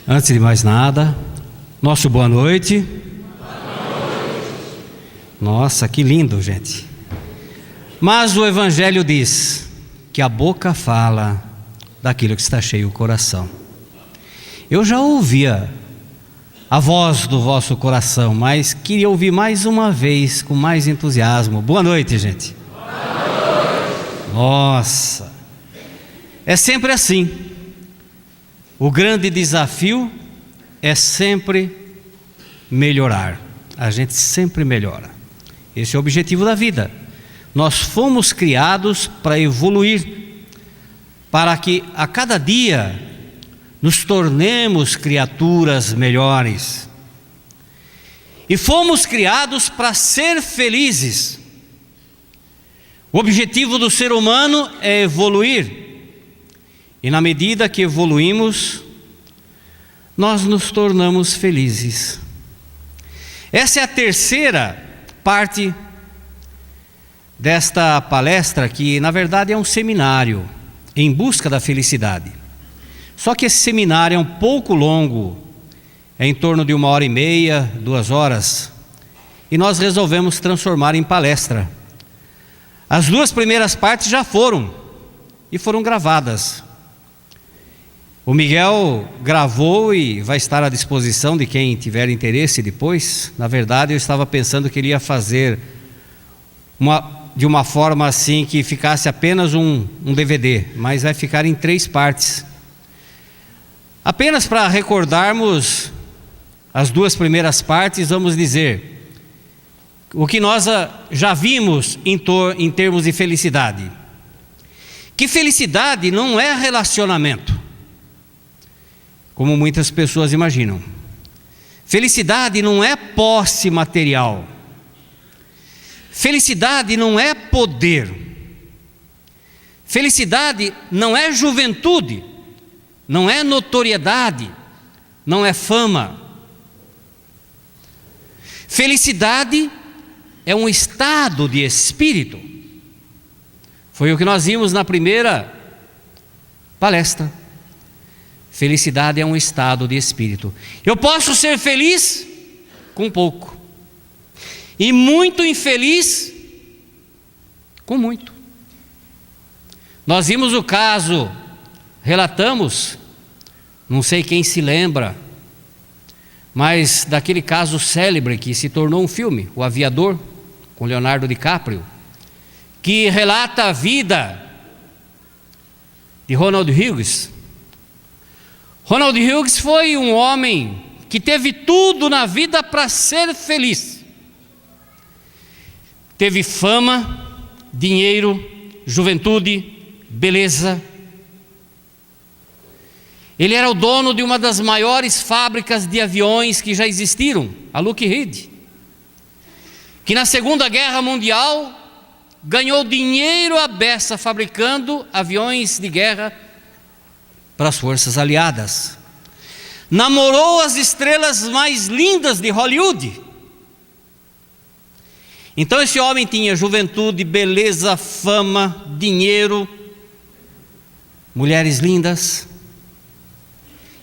Antes de mais nada, nosso boa noite. Nossa, que lindo, gente. Mas o Evangelho diz que a boca fala daquilo que está cheio o coração. Eu já ouvia a voz do vosso coração, mas queria ouvir mais uma vez, com mais entusiasmo. Boa noite, gente. Boa noite. Nossa, é sempre assim. O grande desafio é sempre melhorar. A gente sempre melhora. Esse é o objetivo da vida. Nós fomos criados para evoluir, para que a cada dia nos tornemos criaturas melhores. E fomos criados para ser felizes. O objetivo do ser humano é evoluir. E na medida que evoluímos, nós nos tornamos felizes. Essa é a terceira parte desta palestra, que na verdade é um seminário em busca da felicidade. Só que esse seminário é um pouco longo, é em torno de 1h30, 2 horas, e nós resolvemos transformar em palestra. As 2 primeiras partes já foram gravadas. O Miguel gravou e vai estar à disposição de quem tiver interesse depois. Na verdade, eu estava pensando que ele ia fazer de uma forma assim que ficasse apenas um DVD, mas vai ficar em 3 partes. Apenas para recordarmos as 2 primeiras partes, vamos dizer o que nós já vimos em termos de felicidade. Que felicidade não é relacionamento, como muitas pessoas imaginam. Felicidade não é posse material. Felicidade não é poder. Felicidade não é juventude, não é notoriedade, não é fama. Felicidade é um estado de espírito. Foi o que nós vimos na primeira palestra. Felicidade é um estado de espírito. Eu posso ser feliz com pouco e muito infeliz com muito. Nós vimos o caso, relatamos, não sei quem se lembra, mas daquele caso célebre que se tornou um filme, O Aviador, com Leonardo DiCaprio, que relata a vida de Ronald Hughes. Ronald Hughes foi um homem que teve tudo na vida para ser feliz. Teve fama, dinheiro, juventude, beleza. Ele era o dono de uma das maiores fábricas de aviões que já existiram, a Lockheed, que na Segunda Guerra Mundial ganhou dinheiro à beça fabricando aviões de guerra para as forças aliadas. Namorou as estrelas mais lindas de Hollywood. Então esse homem tinha juventude, beleza, fama, dinheiro, mulheres lindas.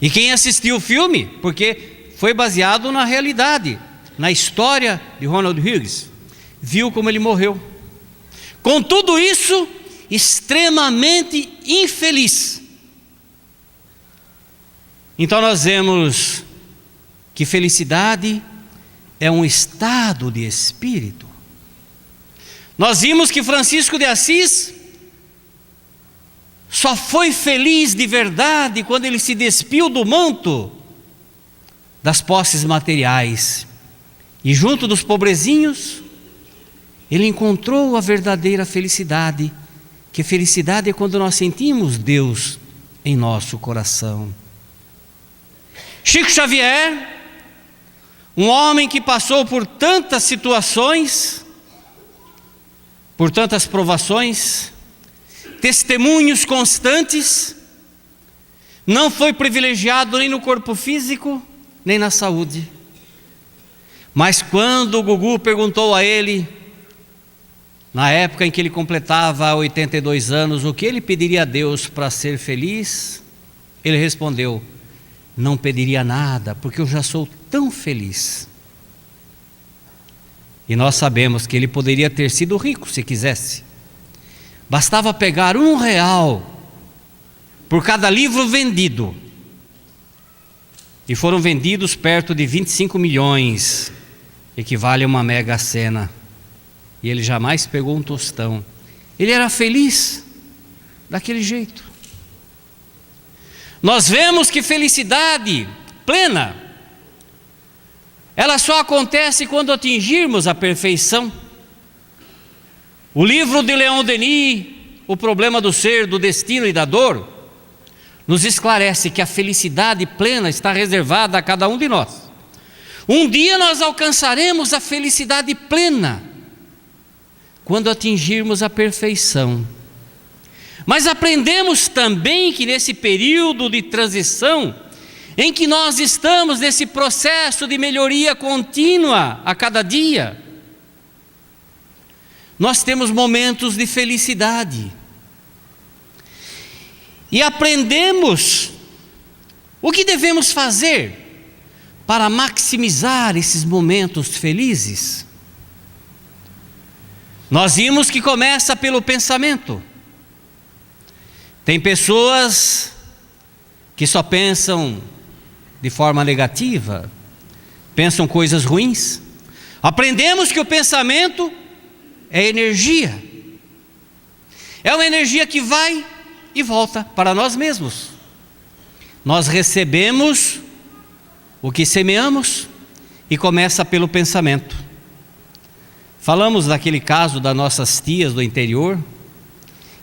E quem assistiu o filme, porque foi baseado na realidade, na história de Ronald Hughes, viu como ele morreu. Com tudo isso, extremamente infeliz. Então nós vemos que felicidade é um estado de espírito. Nós vimos que Francisco de Assis só foi feliz de verdade quando ele se despiu do manto das posses materiais e junto dos pobrezinhos ele encontrou a verdadeira felicidade, que felicidade é quando nós sentimos Deus em nosso coração. Chico Xavier, um homem que passou por tantas situações, por tantas provações, testemunhos constantes, não foi privilegiado nem no corpo físico, nem na saúde. Mas quando o Gugu perguntou a ele, na época em que ele completava 82 anos, o que ele pediria a Deus para ser feliz, ele respondeu: não pediria nada, porque eu já sou tão feliz. E nós sabemos que ele poderia ter sido rico se quisesse. Bastava pegar R$1 por cada livro vendido. E foram vendidos perto de 25 milhões, equivale a uma mega sena. E ele jamais pegou um tostão. Ele era feliz daquele jeito. Nós vemos que felicidade plena, ela só acontece quando atingirmos a perfeição. O livro de Leon Denis, O Problema do Ser, do Destino e da Dor, nos esclarece que a felicidade plena está reservada a cada um de nós. Um dia nós alcançaremos a felicidade plena, quando atingirmos a perfeição. Mas aprendemos também que nesse período de transição, em que nós estamos nesse processo de melhoria contínua a cada dia, nós temos momentos de felicidade. E aprendemos o que devemos fazer para maximizar esses momentos felizes. Nós vimos que começa pelo pensamento. Tem pessoas que só pensam de forma negativa, pensam coisas ruins. Aprendemos que o pensamento é energia. É uma energia que vai e volta para nós mesmos. Nós recebemos o que semeamos e começa pelo pensamento. Falamos daquele caso das nossas tias do interior,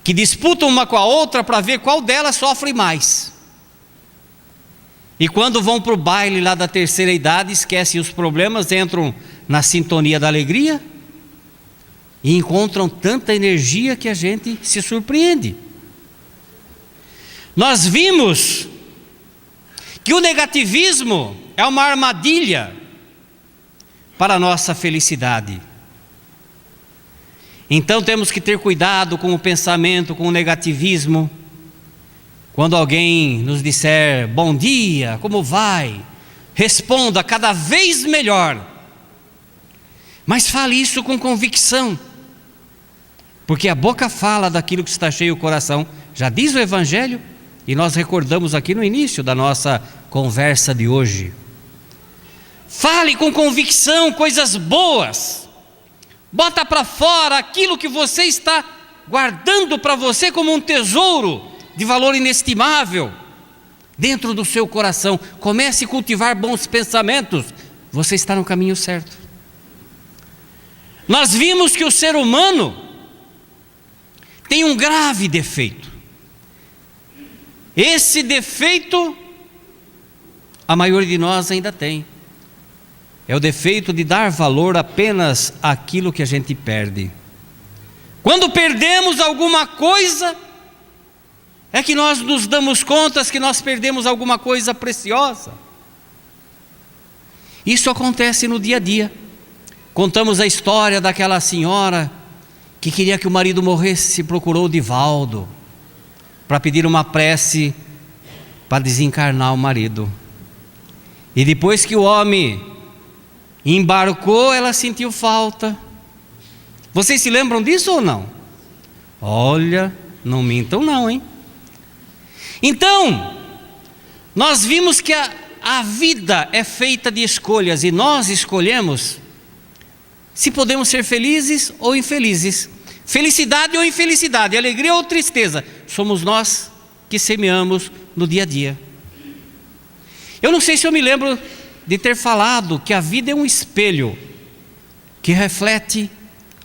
que disputam uma com a outra para ver qual delas sofre mais. E quando vão para o baile lá da terceira idade, esquecem os problemas, entram na sintonia da alegria e encontram tanta energia que a gente se surpreende. Nós vimos que o negativismo é uma armadilha para a nossa felicidade. Então temos que ter cuidado com o pensamento, com o negativismo. Quando alguém nos disser bom dia, como vai? Responda cada vez melhor. Mas fale isso com convicção, porque a boca fala daquilo que está cheio o coração. Já diz o Evangelho, e nós recordamos aqui no início da nossa conversa de hoje. Fale com convicção coisas boas. Bota para fora aquilo que você está guardando para você como um tesouro de valor inestimável dentro do seu coração. Comece a cultivar bons pensamentos. Você está no caminho certo. Nós vimos que o ser humano tem um grave defeito. Esse defeito a maioria de nós ainda tem. É o defeito de dar valor apenas àquilo que a gente perde. Quando perdemos alguma coisa, é que nós nos damos conta que nós perdemos alguma coisa preciosa. Isso acontece no dia a dia. Contamos a história daquela senhora que queria que o marido morresse, se procurou o Divaldo para pedir uma prece para desencarnar o marido. E depois que o homem embarcou, ela sentiu falta. Vocês se lembram disso ou não? Olha, não mintam não, hein? Então, nós vimos que a vida é feita de escolhas, e nós escolhemos se podemos ser felizes ou infelizes, felicidade ou infelicidade, alegria ou tristeza. Somos nós que semeamos no dia a dia. Eu não sei se eu me lembro de ter falado que a vida é um espelho que reflete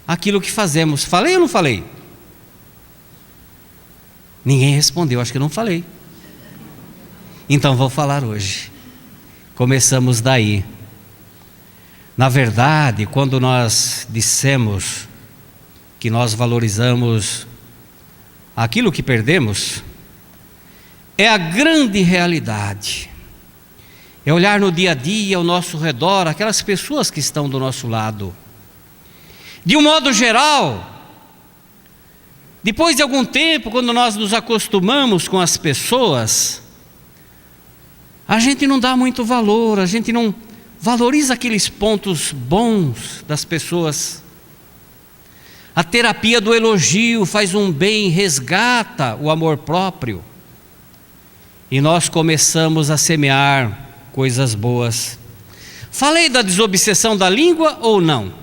aquilo que fazemos. Falei ou não falei? Ninguém respondeu, acho que não falei. Então vou falar hoje. Começamos daí. Na verdade, quando nós dissemos que nós valorizamos aquilo que perdemos, é a grande realidade. É olhar no dia a dia ao nosso redor, aquelas pessoas que estão do nosso lado. De um modo geral, depois de algum tempo, quando nós nos acostumamos com as pessoas, a gente não dá muito valor, a gente não valoriza aqueles pontos bons das pessoas. A terapia do elogio faz um bem, resgata o amor próprio. E nós começamos a semear coisas boas. Falei da desobsessão da língua ou não?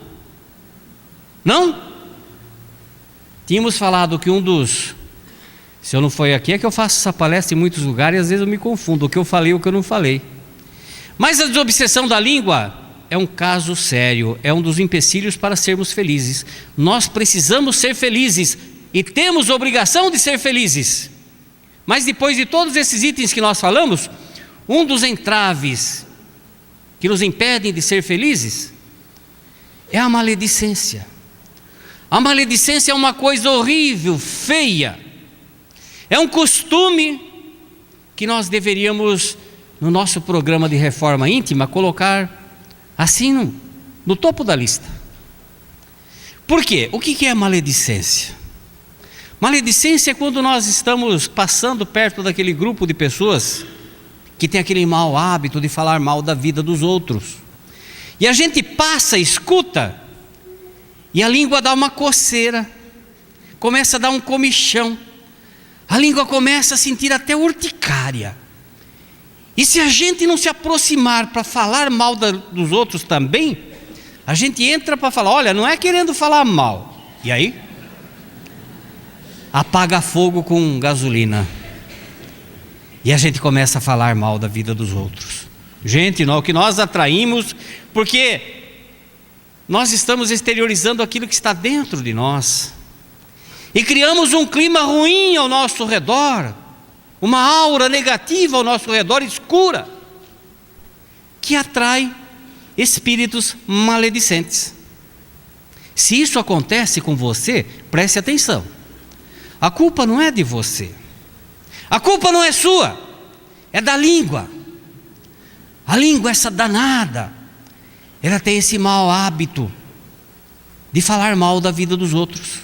Não? Tínhamos falado que se eu não foi aqui, é que eu faço essa palestra em muitos lugares e às vezes eu me confundo, o que eu falei e o que eu não falei. Mas a desobsessão da língua é um caso sério, é um dos empecilhos para sermos felizes. Nós precisamos ser felizes e temos obrigação de ser felizes. Mas depois de todos esses itens que nós falamos, um dos entraves que nos impedem de ser felizes é a maledicência. A maledicência é uma coisa horrível, feia. É um costume que nós deveríamos, no nosso programa de reforma íntima, colocar assim no topo da lista. Por quê? O que é maledicência? Maledicência é quando nós estamos passando perto daquele grupo de pessoas que tem aquele mau hábito de falar mal da vida dos outros. E a gente passa, escuta, e a língua dá uma coceira, começa a dar um comichão, a língua começa a sentir até urticária. E se a gente não se aproximar para falar mal dos outros também, a gente entra para falar, olha, não é querendo falar mal. E aí? Apaga fogo com gasolina. E a gente começa a falar mal da vida dos outros. Gente, o que nós atraímos, porque nós estamos exteriorizando aquilo que está dentro de nós. E criamos um clima ruim ao nosso redor, uma aura negativa ao nosso redor, escura, que atrai espíritos maledicentes. Se isso acontece com você, preste atenção. A culpa não é de você. A culpa não é sua, é da língua. A língua, essa danada, ela tem esse mau hábito de falar mal da vida dos outros.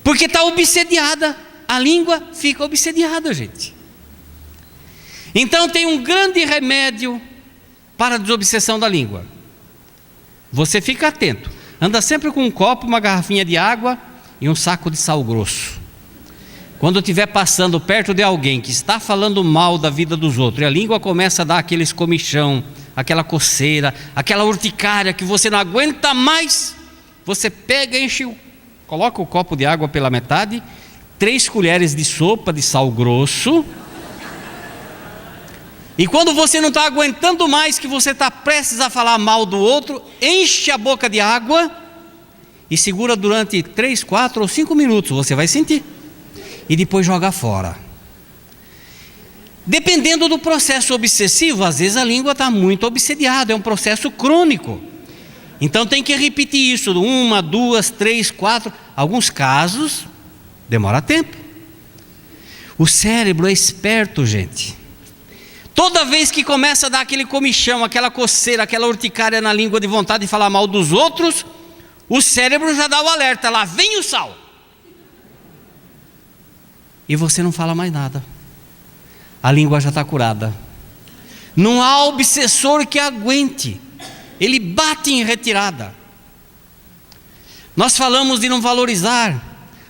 Porque está obsediada, a língua fica obsediada, gente. Então tem um grande remédio para a desobsessão da língua. Você fica atento, anda sempre com um copo, uma garrafinha de água e um saco de sal grosso. Quando estiver passando perto de alguém que está falando mal da vida dos outros, e a língua começa a dar aqueles comichão, aquela coceira, aquela urticária que você não aguenta mais, você pega, coloca o copo de água pela metade, 3 colheres de sopa de sal grosso, e quando você não está aguentando mais, que você está prestes a falar mal do outro, enche a boca de água e segura durante 3, 4 ou 5 minutos, você vai sentir. E depois joga fora. Dependendo do processo obsessivo, às vezes a língua está muito obsediada, é um processo crônico. Então tem que repetir isso, 1, 2, 3, 4. Alguns casos, demora tempo. O cérebro é esperto, gente. Toda vez que começa a dar aquele comichão, aquela coceira, aquela urticária na língua de vontade de falar mal dos outros, o cérebro já dá o alerta, lá vem o sal. E você não fala mais nada. A língua já está curada. Não há obsessor que aguente. Ele bate em retirada. Nós falamos de não valorizar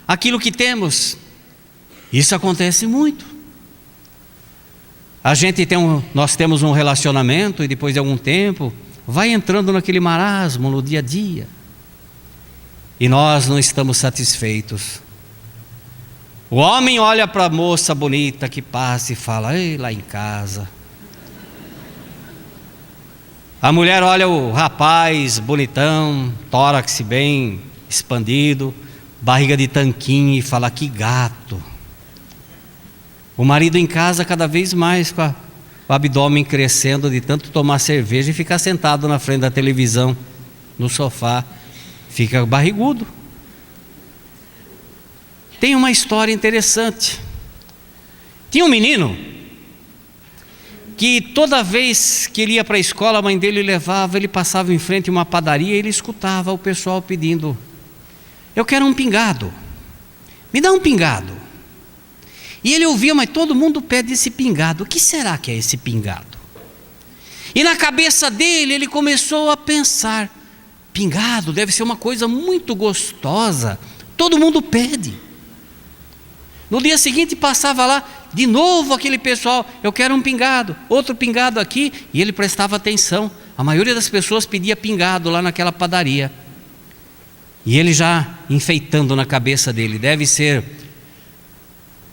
aquilo que temos. Isso acontece muito. Nós temos um relacionamento e depois de algum tempo vai entrando naquele marasmo no dia a dia. E nós não estamos satisfeitos. O homem olha para a moça bonita que passa e fala, ei, lá em casa. A mulher olha o rapaz bonitão, tórax bem expandido, barriga de tanquinho e fala, que gato. O marido em casa cada vez mais com o abdômen crescendo de tanto tomar cerveja e ficar sentado na frente da televisão, no sofá, fica barrigudo. Tem uma história interessante. Tinha um menino que toda vez que ele ia para a escola, a mãe dele levava, ele passava em frente a uma padaria e ele escutava o pessoal pedindo, eu quero um pingado, me dá um pingado. E ele ouvia, mas todo mundo pede esse pingado. O que será que é esse pingado? E na cabeça dele, ele começou a pensar: pingado deve ser uma coisa muito gostosa, todo mundo pede. No dia seguinte passava lá, de novo aquele pessoal: eu quero um pingado, outro pingado aqui. E ele prestava atenção, a maioria das pessoas pedia pingado lá naquela padaria. E ele já enfeitando na cabeça dele: deve ser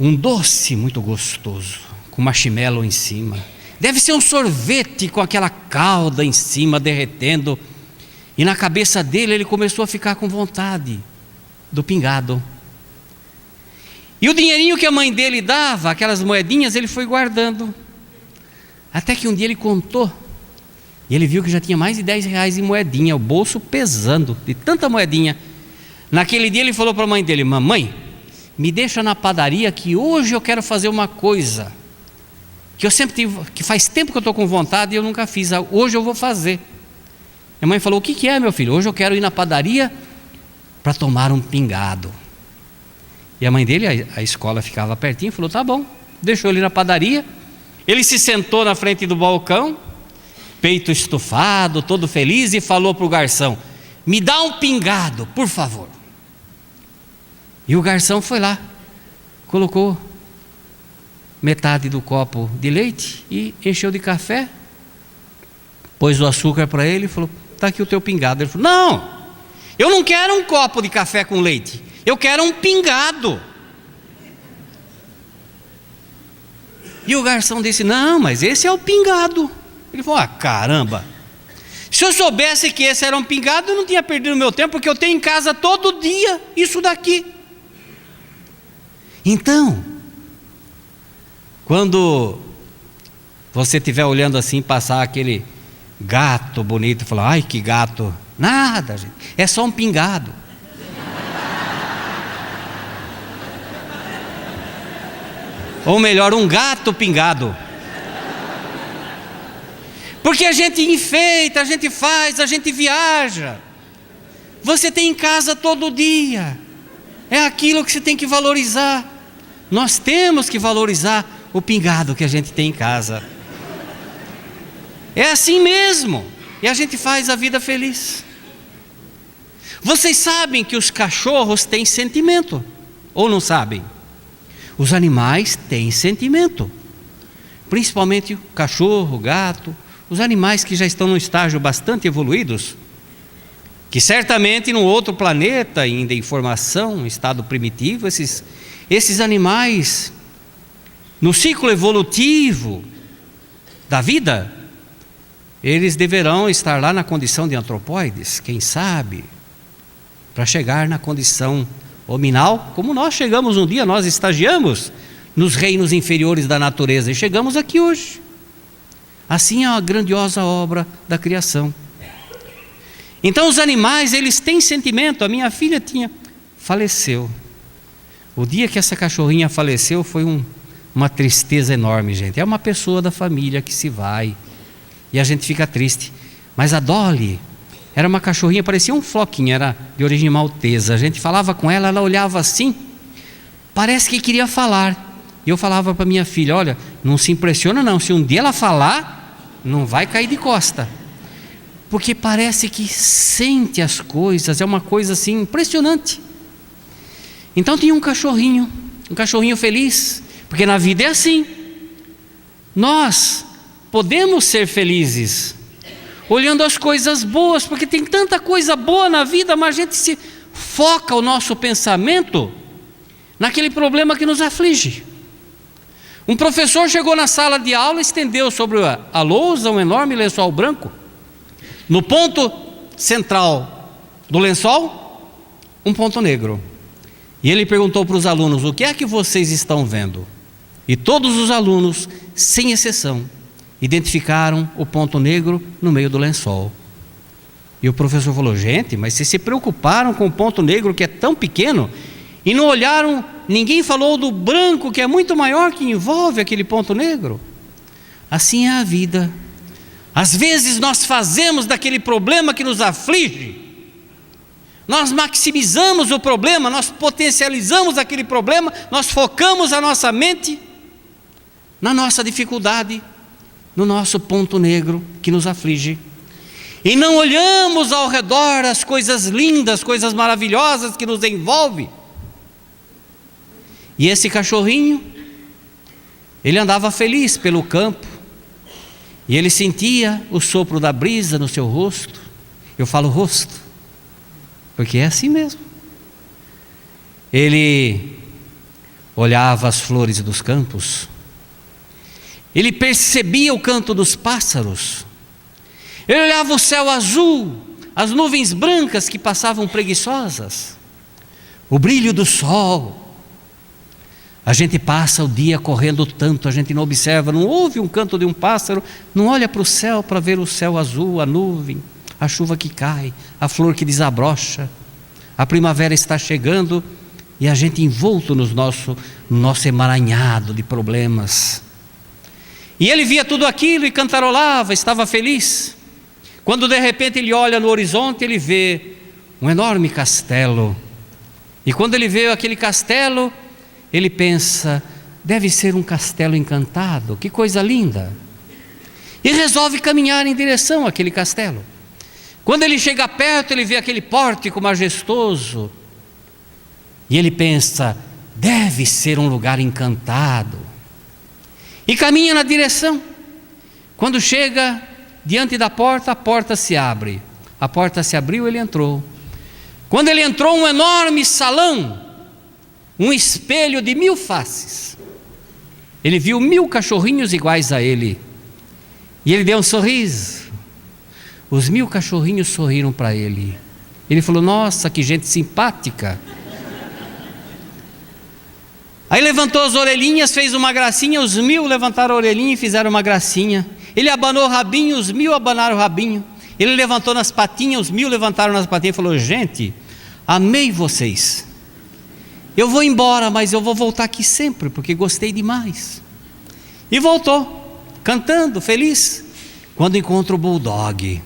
um doce muito gostoso, com marshmallow em cima. Deve ser um sorvete com aquela calda em cima derretendo. E na cabeça dele ele começou a ficar com vontade do pingado. E o dinheirinho que a mãe dele dava, aquelas moedinhas, ele foi guardando. Até que um dia ele contou, e ele viu que já tinha mais de 10 reais em moedinha, o bolso pesando de tanta moedinha. Naquele dia ele falou para a mãe dele: mamãe, me deixa na padaria que hoje eu quero fazer uma coisa que eu sempre tive, que faz tempo que eu estou com vontade e eu nunca fiz, hoje eu vou fazer. A mãe falou: o que é, meu filho? Hoje eu quero ir na padaria para tomar um pingado. E a mãe dele, a escola ficava pertinho, falou: tá bom. Deixou ele na padaria. Ele se sentou na frente do balcão, peito estufado, todo feliz, e falou para o garçom: me dá um pingado, por favor. E o garçom foi lá, colocou metade do copo de leite e encheu de café, pôs o açúcar para ele e falou: está aqui o teu pingado. Ele falou: não, eu não quero um copo de café com leite, eu quero um pingado. E o garçom disse: não, mas esse é o pingado. Ele falou: ah, caramba, se eu soubesse que esse era um pingado, eu não tinha perdido meu tempo, porque eu tenho em casa todo dia isso daqui. Então, quando você estiver olhando assim, passar aquele gato bonito e falar: ai, que gato. Nada, gente, é só um pingado. Ou melhor, um gato pingado. Porque a gente enfeita, a gente faz, a gente viaja. Você tem em casa todo dia. É aquilo que você tem que valorizar. Nós temos que valorizar o pingado que a gente tem em casa. É assim mesmo. E a gente faz a vida feliz. Vocês sabem que os cachorros têm sentimento, ou não sabem? Os animais têm sentimento. Principalmente o cachorro, o gato, os animais que já estão num estágio bastante evoluídos, que certamente num outro planeta, ainda em formação, em estado primitivo, esses animais, no ciclo evolutivo da vida, eles deverão estar lá na condição de antropóides, quem sabe, para chegar na condição hominal, como nós chegamos um dia, nós estagiamos nos reinos inferiores da natureza e chegamos aqui hoje. Assim é a grandiosa obra da criação. Então os animais, eles têm sentimento. A minha filha faleceu. O dia que essa cachorrinha faleceu foi uma tristeza enorme, gente. É uma pessoa da família que se vai e a gente fica triste. Mas a Dolly era uma cachorrinha, parecia um floquinho, era de origem maltesa. A gente falava com ela, ela olhava assim, parece que queria falar. E eu falava para minha filha: olha, não se impressiona não, se um dia ela falar, não vai cair de costa, porque parece que sente as coisas, é uma coisa assim impressionante. Então tinha um cachorrinho feliz, porque na vida é assim. Nós podemos ser felizes olhando as coisas boas, porque tem tanta coisa boa na vida, mas a gente se foca o nosso pensamento naquele problema que nos aflige. Um professor chegou na sala de aula e estendeu sobre a lousa um enorme lençol branco. No ponto central do lençol, um ponto negro. E ele perguntou para os alunos: o que é que vocês estão vendo? E todos os alunos, sem exceção, identificaram o ponto negro no meio do lençol. E o professor falou: gente, mas vocês se preocuparam com o ponto negro que é tão pequeno e não olharam, ninguém falou do branco que é muito maior, que envolve aquele ponto negro. Assim é a vida. Às vezes nós fazemos daquele problema que nos aflige Nós maximizamos o problema, nós potencializamos aquele problema, nós focamos a nossa mente na nossa dificuldade, no nosso ponto negro que nos aflige. E não olhamos ao redor as coisas lindas, coisas maravilhosas que nos envolvem. E esse cachorrinho, ele andava feliz pelo campo, e ele sentia o sopro da brisa no seu rosto. Eu falo rosto, porque é assim mesmo. Ele olhava as flores dos campos, ele percebia o canto dos pássaros, ele olhava o céu azul, as nuvens brancas que passavam preguiçosas, o brilho do sol. A gente passa o dia correndo tanto, a gente não observa, não ouve um canto de um pássaro, não olha para o céu para ver o céu azul, a nuvem, a chuva que cai, a flor que desabrocha. A primavera está chegando e a gente envolto no nosso emaranhado de problemas. E ele via tudo aquilo e cantarolava, estava feliz. Quando de repente ele olha no horizonte, ele vê um enorme castelo. E quando ele vê aquele castelo, ele pensa, deve ser um castelo encantado, que coisa linda. E resolve caminhar em direção àquele castelo. Quando ele chega perto, ele vê aquele pórtico majestoso. E ele pensa, deve ser um lugar encantado. E caminha na direção. Quando chega diante da porta, a porta se abre. A porta se abriu, ele entrou. Quando ele entrou, um enorme salão, um espelho de 1000 faces. Ele viu 1000 cachorrinhos iguais a ele. E ele deu um sorriso. Os 1000 cachorrinhos sorriram para ele. Ele falou, nossa, que gente simpática. Aí levantou as orelhinhas, fez uma gracinha, os 1000 levantaram a orelhinha e fizeram uma gracinha. Ele abanou o rabinho, os 1000 abanaram o rabinho. Ele levantou nas patinhas, os 1000 levantaram nas patinhas e falou, gente, amei vocês. Eu vou embora, mas eu vou voltar aqui sempre, porque gostei demais. E voltou, cantando, feliz. Quando encontra o bulldog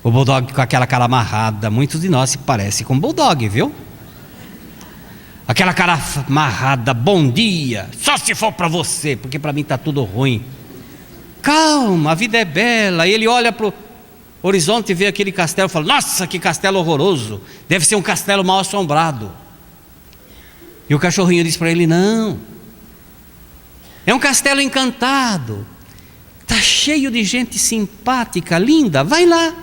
com aquela cara amarrada, muitos de nós se parecem com bulldog, viu? Aquela cara amarrada, bom dia, só se for para você, porque para mim está tudo ruim. Calma, a vida é bela. E ele olha para o horizonte e vê aquele castelo e fala, nossa, que castelo horroroso, deve ser um castelo mal assombrado. E o cachorrinho diz para ele, não, é um castelo encantado, está cheio de gente simpática, linda, vai lá.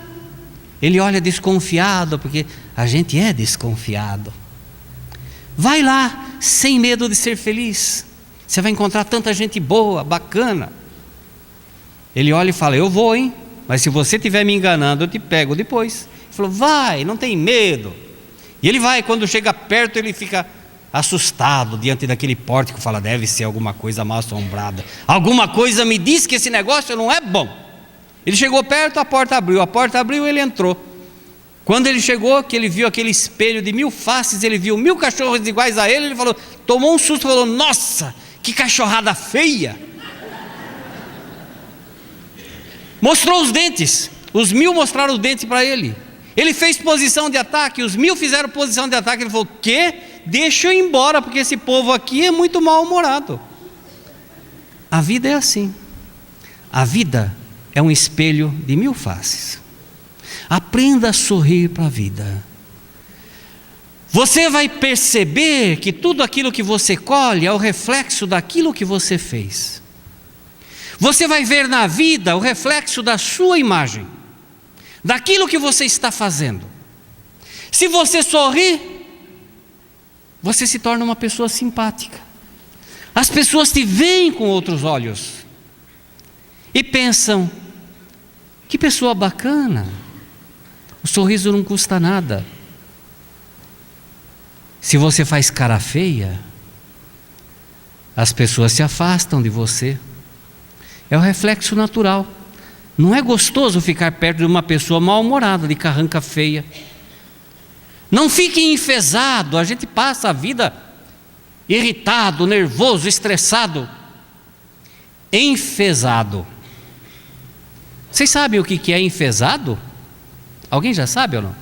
Ele olha desconfiado, porque a gente é desconfiado. Vai lá, sem medo de ser feliz, você vai encontrar tanta gente boa, bacana. Ele olha e fala, eu vou, hein, mas se você estiver me enganando, eu te pego depois. Ele falou, vai, não tem medo. E ele vai, quando chega perto, ele fica assustado diante daquele pórtico, fala, deve ser alguma coisa mal assombrada. Alguma coisa me diz que esse negócio não é bom. Ele chegou perto, a porta abriu, ele entrou. Quando ele chegou, que ele viu aquele espelho de 1000 faces, ele viu 1000 cachorros iguais a ele, ele falou, tomou um susto, falou, nossa, que cachorrada feia. Mostrou os dentes, os 1000 mostraram os dentes para ele. Ele fez posição de ataque, os 1000 fizeram posição de ataque, ele falou, o quê? Deixa eu ir embora, porque esse povo aqui é muito mal-humorado. A vida é assim. A vida é um espelho de 1000 faces. Aprenda a sorrir para a vida. Você vai perceber que tudo aquilo que você colhe é o reflexo daquilo que você fez. Você vai ver na vida o reflexo da sua imagem, daquilo que você está fazendo. Se você sorrir, você se torna uma pessoa simpática. As pessoas te veem com outros olhos e pensam, que pessoa bacana. O sorriso não custa nada. Se você faz cara feia, as pessoas se afastam de você. É o reflexo natural. Não é gostoso ficar perto de uma pessoa mal-humorada, de carranca feia. Não fique enfesado. A gente passa a vida irritado, nervoso, estressado, enfesado. Vocês sabem o que é enfesado? Alguém já sabe ou não?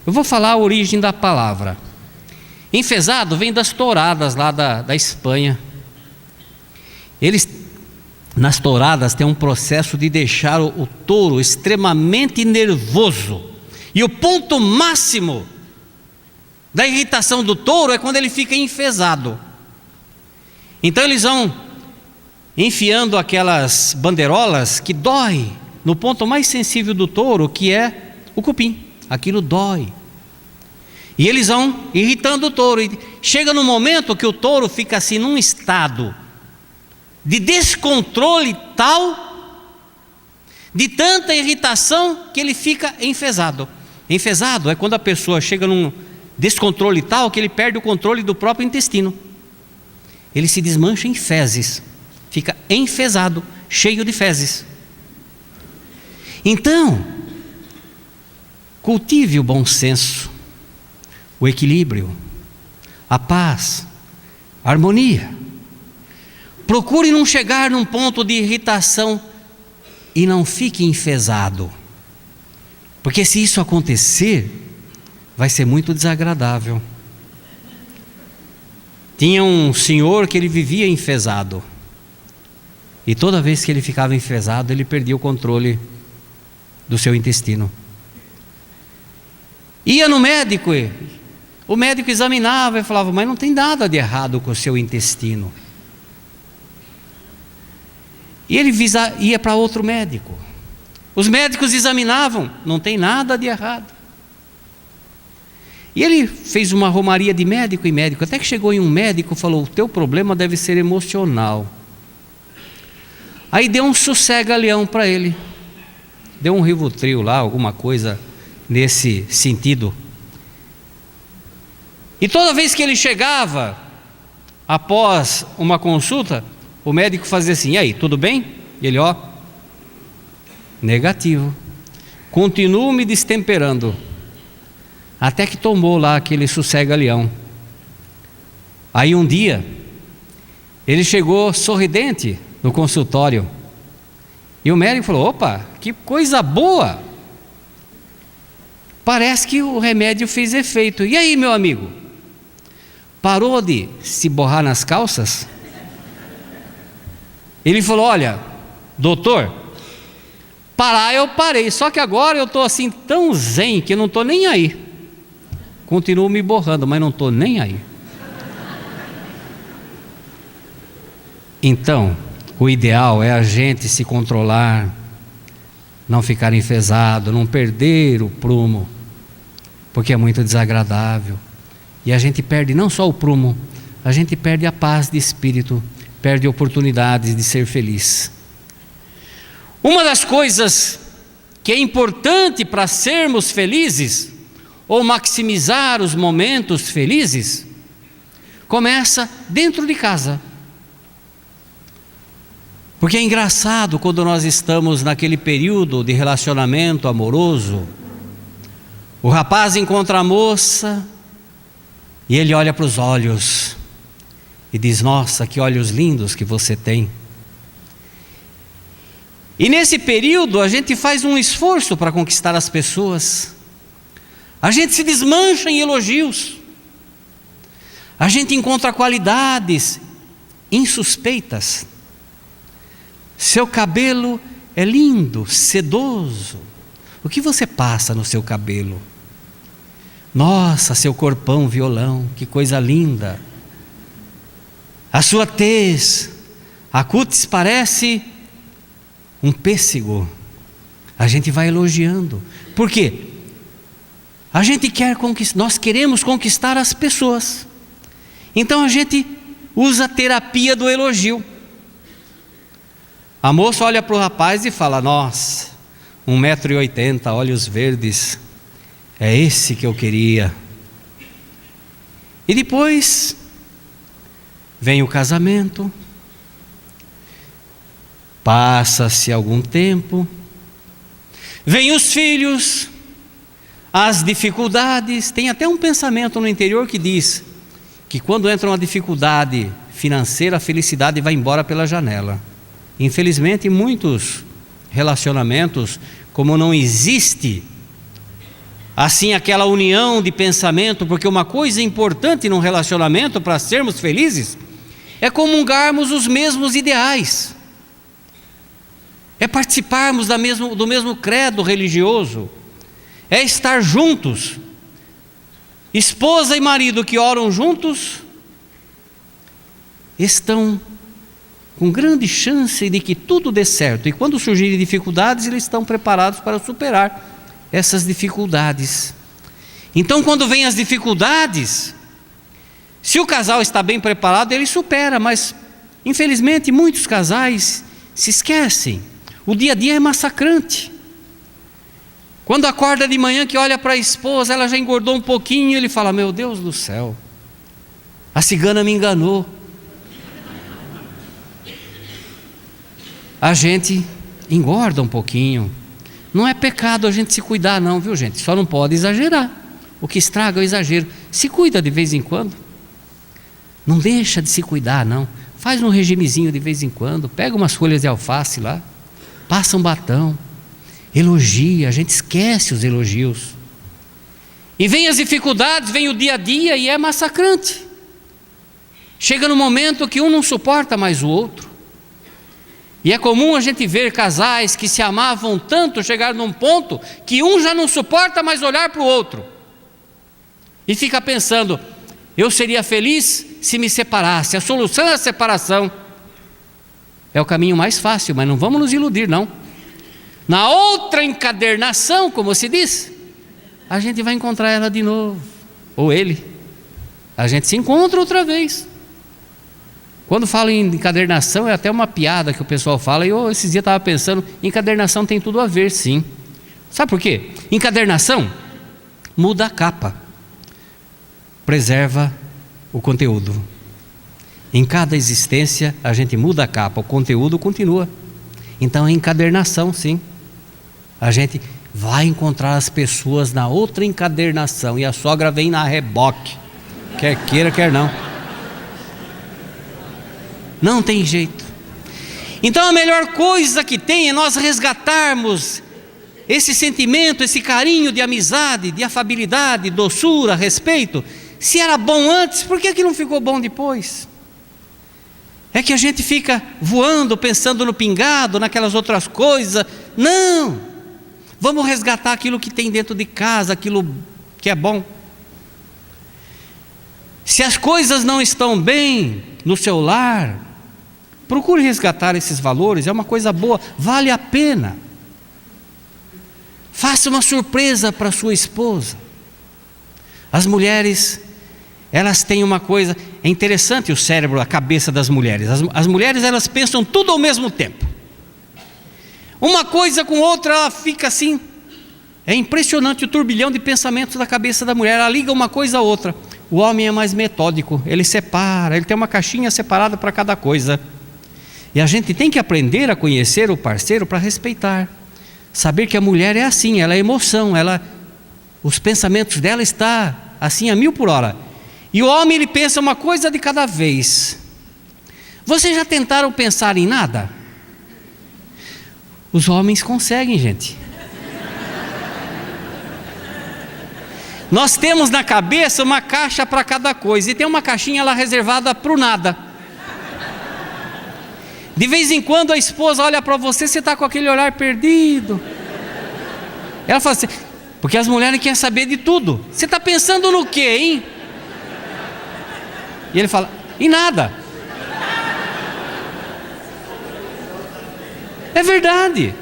Eu vou falar a origem da palavra. Enfezado vem das touradas lá da Espanha. Eles, nas touradas, tem um processo de deixar o touro extremamente nervoso. E o ponto máximo da irritação do touro é quando ele fica enfezado. Então eles vão enfiando aquelas bandeirolas que dói no ponto mais sensível do touro, que é o cupim. Aquilo dói. E eles vão irritando o touro. E chega no momento que o touro fica assim num estado de descontrole tal, de tanta irritação, que ele fica enfezado. Enfezado é quando a pessoa chega num descontrole tal que ele perde o controle do próprio intestino. Ele se desmancha em fezes, fica enfezado, cheio de fezes. Então, cultive o bom senso, o equilíbrio, a paz, a harmonia. Procure não chegar num ponto de irritação e não fique enfezado, porque se isso acontecer, vai ser muito desagradável. Tinha um senhor que ele vivia enfezado, e toda vez que ele ficava enfezado, ele perdia o controle do seu intestino. Ia no médico, o médico examinava e falava: mas não tem nada de errado com o seu intestino. E ele ia para outro médico. Os médicos examinavam, não tem nada de errado. E ele fez uma romaria de médico em médico, até que chegou em um médico e falou: o teu problema deve ser emocional. Aí deu um sossega-leão para ele, deu um Rivotril lá, alguma coisa nesse sentido. E toda vez que ele chegava, após uma consulta, o médico fazia assim: e aí, tudo bem? E ele, negativo. Continuo me destemperando. Até que tomou lá aquele sossega-leão. Aí um dia, ele chegou sorridente no consultório. E o médico falou: opa, que coisa boa! Parece que o remédio fez efeito. E aí, meu amigo? Parou de se borrar nas calças? Ele falou: olha, doutor, parar eu parei, só que agora eu estou assim tão zen que eu não estou nem aí. Continuo me borrando, mas não estou nem aí. Então, o ideal é a gente se controlar, não ficar enfesado, não perder o prumo, porque é muito desagradável. E a gente perde não só o prumo, a gente perde a paz de espírito, perde oportunidades de ser feliz. Uma das coisas que é importante para sermos felizes, ou maximizar os momentos felizes, começa dentro de casa. Porque é engraçado quando nós estamos naquele período de relacionamento amoroso, o rapaz encontra a moça e ele olha para os olhos e diz: nossa, que olhos lindos que você tem. E nesse período a gente faz um esforço para conquistar as pessoas. A gente se desmancha em elogios. A gente encontra qualidades insuspeitas. Seu cabelo é lindo, sedoso. O que você passa no seu cabelo? Nossa, seu corpão violão, que coisa linda. A sua tez, a cútis parece um pêssego. A gente vai elogiando. Por quê? A gente quer conquistar, nós queremos conquistar as pessoas. Então a gente usa a terapia do elogio. A moça olha para o rapaz e fala: nossa, 1,80 m, olhos verdes, é esse que eu queria. E depois vem o casamento, passa-se algum tempo, vem os filhos, as dificuldades. Tem até um pensamento no interior que diz que quando entra uma dificuldade financeira, a felicidade vai embora pela janela. Infelizmente, em muitos relacionamentos, como não existe assim aquela união de pensamento, porque uma coisa importante num relacionamento para sermos felizes é comungarmos os mesmos ideais, é participarmos do mesmo credo religioso, é estar juntos. Esposa e marido que oram juntos estão com grande chance de que tudo dê certo, e quando surgirem dificuldades, eles estão preparados para superar essas dificuldades. Então, quando vêm as dificuldades, se o casal está bem preparado, ele supera, mas infelizmente muitos casais se esquecem. O dia a dia é massacrante. Quando acorda de manhã, que olha para a esposa, ela já engordou um pouquinho, ele fala: meu Deus do céu, a cigana me enganou. A gente engorda um pouquinho. Não é pecado a gente se cuidar não, viu gente? Só não pode exagerar. O que estraga é o exagero. Se cuida de vez em quando. Não deixa de se cuidar não. Faz um regimezinho de vez em quando. Pega umas folhas de alface lá. Passa um batom. Elogia. A gente esquece os elogios. E vem as dificuldades, vem o dia a dia e é massacrante. Chega no momento que um não suporta mais o outro. E é comum a gente ver casais que se amavam tanto chegar num ponto que um já não suporta mais olhar para o outro. E fica pensando: eu seria feliz se me separasse. A solução é a separação. É o caminho mais fácil, mas não vamos nos iludir não. Na outra encadernação, como se diz, a gente vai encontrar ela de novo. Ou ele. A gente se encontra outra vez. Quando falo em encadernação, é até uma piada que o pessoal fala, e eu esses dias estava pensando, encadernação tem tudo a ver, sim. Sabe por quê? Encadernação muda a capa, preserva o conteúdo. Em cada existência a gente muda a capa, o conteúdo continua. Então é encadernação, sim. A gente vai encontrar as pessoas na outra encadernação, e a sogra vem na reboque, quer queira, quer não. Não tem jeito. Então a melhor coisa que tem é nós resgatarmos esse sentimento, esse carinho de amizade, de afabilidade, doçura, respeito. Se era bom antes, por que não ficou bom depois? É que a gente fica voando, pensando no pingado, naquelas outras coisas. Não! Vamos resgatar aquilo que tem dentro de casa, aquilo que é bom. Se as coisas não estão bem no seu lar, procure resgatar esses valores, é uma coisa boa, vale a pena. Faça uma surpresa para sua esposa. As mulheres, elas têm uma coisa, é interessante o cérebro, a cabeça das mulheres. As mulheres, elas pensam tudo ao mesmo tempo. Uma coisa com outra, ela fica assim. É impressionante o turbilhão de pensamentos da cabeça da mulher, ela liga uma coisa a outra. O homem é mais metódico, ele separa, ele tem uma caixinha separada para cada coisa. E a gente tem que aprender a conhecer o parceiro para respeitar. Saber que a mulher é assim, ela é emoção, os pensamentos dela estão assim a 1000 por hora. E o homem, ele pensa uma coisa de cada vez. Vocês já tentaram pensar em nada? Os homens conseguem, gente. Nós temos na cabeça uma caixa para cada coisa, e tem uma caixinha lá reservada para o nada. De vez em quando a esposa olha para você, você está com aquele olhar perdido. Ela fala assim, porque as mulheres querem saber de tudo. Você está pensando no quê, hein? E ele fala, em nada. É verdade.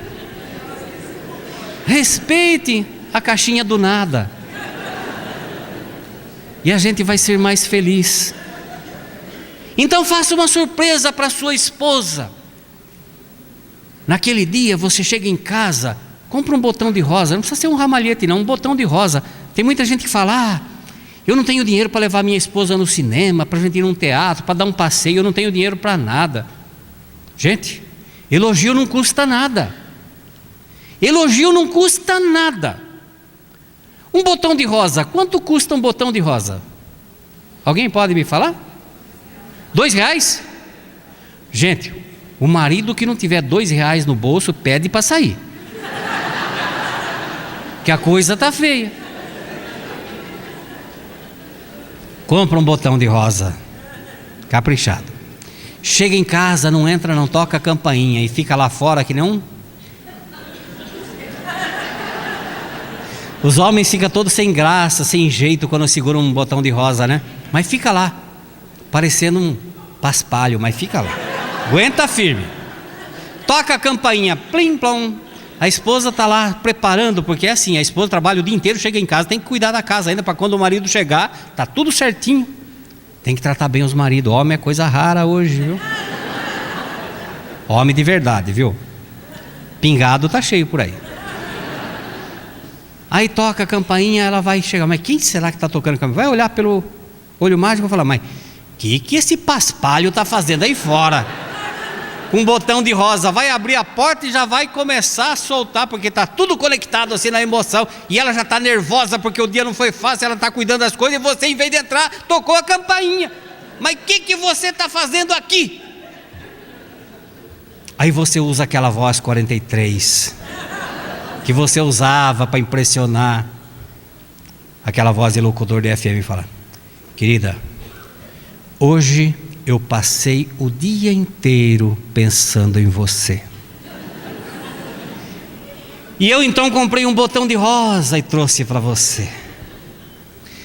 Respeite a caixinha do nada. E a gente vai ser mais feliz. Então faça uma surpresa para sua esposa. Naquele dia você chega em casa, compra um botão de rosa. Não precisa ser um ramalhete não, um botão de rosa. Tem muita gente que fala, eu não tenho dinheiro para levar minha esposa no cinema, para a gente ir num teatro, para dar um passeio, eu não tenho dinheiro para nada. Gente, elogio não custa nada. Elogio não custa nada. Um botão de rosa, quanto custa um botão de rosa? Alguém pode me falar? R$2? Gente, o marido que não tiver R$2 no bolso, pede para sair. Que a coisa está feia. Compra um botão de rosa, caprichado. Chega em casa, não entra, não toca a campainha e fica lá fora que nem um... Os homens ficam todos sem graça, sem jeito quando seguram um botão de rosa, né? Mas fica lá, parecendo um paspalho, mas fica lá. Aguenta firme. Toca a campainha, plim plom. A esposa está lá preparando, porque é assim, a esposa trabalha o dia inteiro, chega em casa, tem que cuidar da casa ainda para quando o marido chegar, tá tudo certinho. Tem que tratar bem os maridos. Homem é coisa rara hoje, viu? Homem de verdade, viu? Pingado tá cheio por aí. Aí toca a campainha, ela vai chegar. Mas quem será que está tocando a campainha? Vai olhar pelo olho mágico e falar: mas que esse paspalho está fazendo aí fora? Com um botão de rosa, vai abrir a porta e já vai começar a soltar, porque está tudo conectado assim na emoção, e ela já está nervosa porque o dia não foi fácil, ela está cuidando das coisas, e você, em vez de entrar, tocou a campainha. Mas o que você está fazendo aqui? Aí você usa aquela voz 43 que você usava para impressionar, aquela voz de locutor de FM, e fala: querida, hoje eu passei o dia inteiro pensando em você. E eu então comprei um botão de rosa e trouxe para você.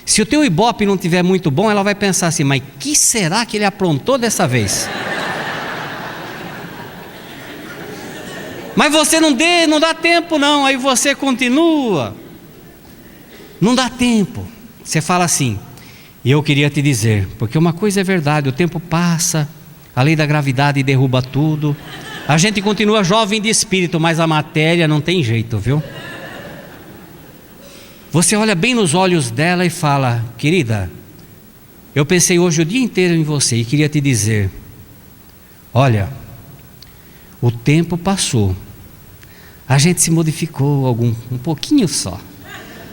Se o teu ibope não estiver muito bom, ela vai pensar assim: mas que será que ele aprontou dessa vez? Mas você não dá tempo não, aí você continua. Não dá tempo. Você fala assim: e eu queria te dizer, porque uma coisa é verdade, o tempo passa, a lei da gravidade derruba tudo, a gente continua jovem de espírito, mas a matéria não tem jeito, viu? Você olha bem nos olhos dela e fala: querida, eu pensei hoje o dia inteiro em você e queria te dizer, olha, o tempo passou, a gente se modificou um pouquinho só,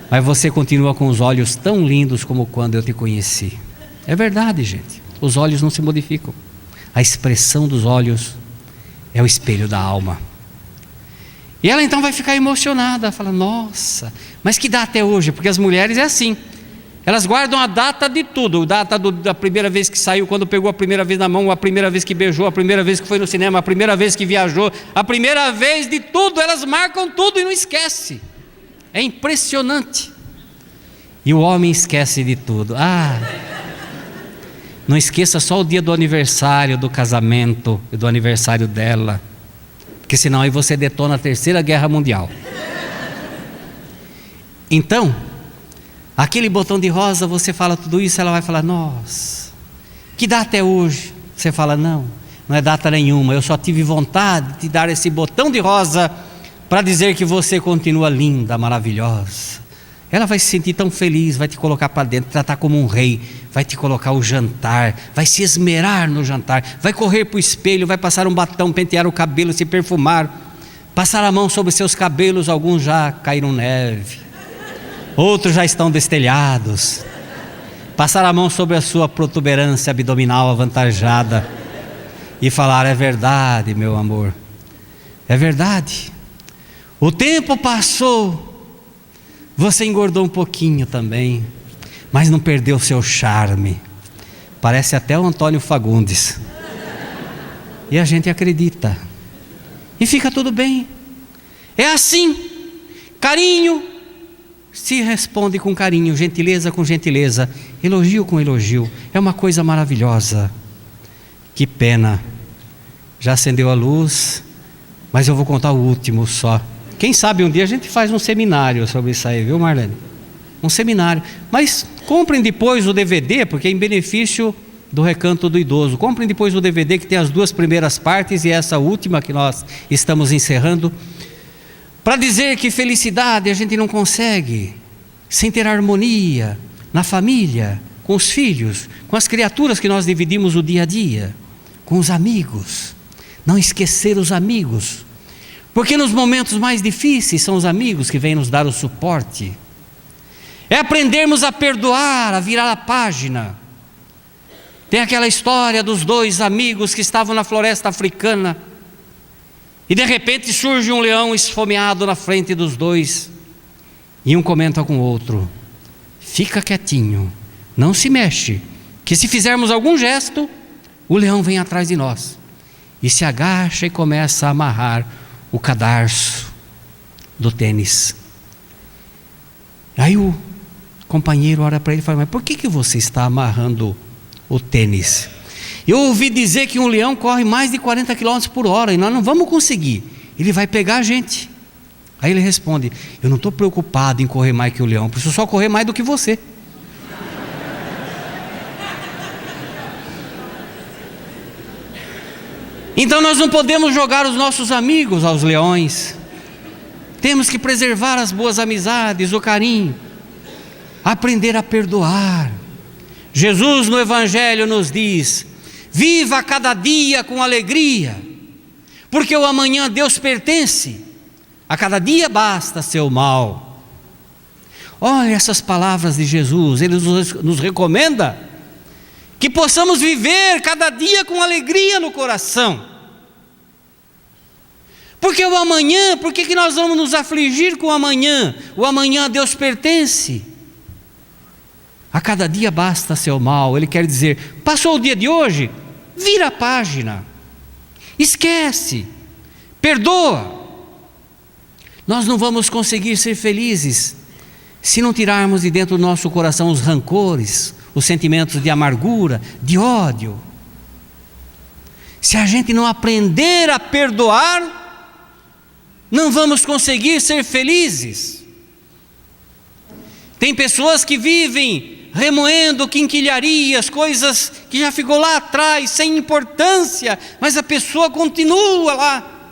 mas você continua com os olhos tão lindos como quando eu te conheci. É verdade, gente, os olhos não se modificam, a expressão dos olhos é o espelho da alma. E ela então vai ficar emocionada, fala: nossa, mas que data é hoje? Porque as mulheres é assim, elas guardam a data de tudo, a data da primeira vez que saiu, quando pegou a primeira vez na mão, a primeira vez que beijou, a primeira vez que foi no cinema, a primeira vez que viajou, a primeira vez de tudo, elas marcam tudo e não esquecem. É impressionante. E o homem esquece de tudo. Não esqueça só o dia do aniversário, do casamento e do aniversário dela, porque senão aí você detona a Terceira Guerra Mundial. Então, aquele botão de rosa, você fala tudo isso, ela vai falar: nossa, que data é hoje? Você fala: não é data nenhuma, eu só tive vontade de dar esse botão de rosa para dizer que você continua linda, maravilhosa. Ela vai se sentir tão feliz, vai te colocar para dentro, tratar como um rei, vai te colocar o jantar, vai se esmerar no jantar, vai correr para o espelho, vai passar um batom, pentear o cabelo, se perfumar, passar a mão sobre seus cabelos, alguns já caíram neve, outros já estão destelhados, passar a mão sobre a sua protuberância abdominal avantajada e falar: é verdade, meu amor, é verdade, o tempo passou, você engordou um pouquinho também, mas não perdeu seu charme, parece até o Antônio Fagundes. E a gente acredita, e fica tudo bem. É assim, carinho se responde com carinho, gentileza com gentileza, elogio com elogio, é uma coisa maravilhosa. Que pena, já acendeu a luz, mas eu vou contar o último só. Quem sabe um dia a gente faz um seminário sobre isso aí, viu, Marlene? Um seminário. Mas comprem depois o DVD, porque é em benefício do Recanto do Idoso. Comprem depois o DVD que tem as 2 primeiras partes e essa última que nós estamos encerrando, para dizer que felicidade a gente não consegue sem ter harmonia na família, com os filhos, com as criaturas que nós dividimos o dia a dia, com os amigos. Não esquecer os amigos, porque nos momentos mais difíceis são os amigos que vêm nos dar o suporte. É aprendermos a perdoar, a virar a página. Tem aquela história dos 2 amigos que estavam na floresta africana e de repente surge um leão esfomeado na frente dos 2 e um comenta com o outro: fica quietinho, não se mexe, que se fizermos algum gesto, o leão vem atrás de nós e se agacha e começa a amarrar o cadarço do tênis. Aí o companheiro olha para ele e fala: mas por que você está amarrando o tênis? Eu ouvi dizer que um leão corre mais de 40 km por hora e nós não vamos conseguir, ele vai pegar a gente. Aí ele responde: eu não estou preocupado em correr mais que o leão, preciso só correr mais do que você. Então nós não podemos jogar os nossos amigos aos leões. Temos que preservar as boas amizades, o carinho, aprender a perdoar. Jesus no Evangelho nos diz: viva cada dia com alegria, porque o amanhã a Deus pertence, a cada dia basta seu mal. Olha essas palavras de Jesus, Ele nos recomenda que possamos viver cada dia com alegria no coração. Porque o amanhã, por que nós vamos nos afligir com o amanhã? O amanhã a Deus pertence, a cada dia basta seu mal. Ele quer dizer, passou o dia de hoje, vira a página, esquece, perdoa. Nós não vamos conseguir ser felizes se não tirarmos de dentro do nosso coração os rancores, os sentimentos de amargura, de ódio. Se a gente não aprender a perdoar, não vamos conseguir ser felizes. Tem pessoas que vivem remoendo quinquilharias, coisas que já ficou lá atrás, sem importância, mas a pessoa continua lá,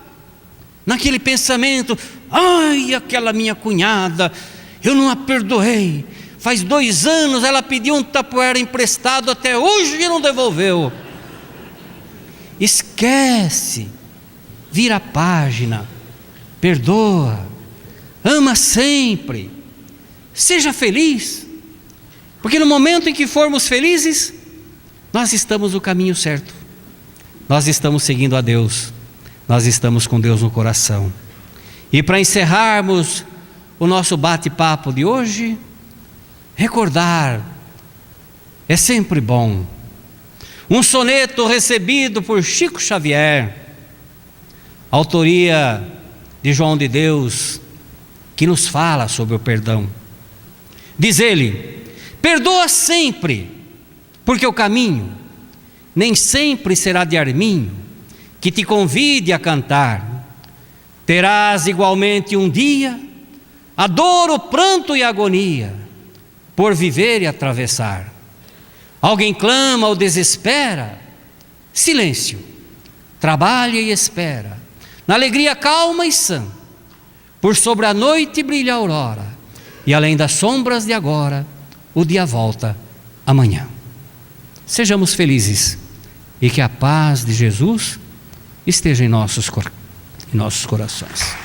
naquele pensamento: ai, aquela minha cunhada, eu não a perdoei. Faz 2 anos ela pediu um tapoeira emprestado, até hoje não devolveu. Esquece, vira a página, perdoa, ama sempre, seja feliz, porque no momento em que formos felizes, nós estamos no caminho certo, nós estamos seguindo a Deus, nós estamos com Deus no coração. E para encerrarmos o nosso bate-papo de hoje, recordar é sempre bom. Um soneto recebido por Chico Xavier, autoria de João de Deus, que nos fala sobre o perdão. Diz ele: perdoa sempre, porque o caminho nem sempre será de arminho que te convide a cantar. Terás igualmente um dia a dor, o pranto e a agonia por viver e atravessar. Alguém clama ou desespera, silêncio, trabalha e espera, na alegria calma e sã, por sobre a noite brilha a aurora, e além das sombras de agora, o dia volta amanhã. Sejamos felizes e que a paz de Jesus esteja em nossos corações.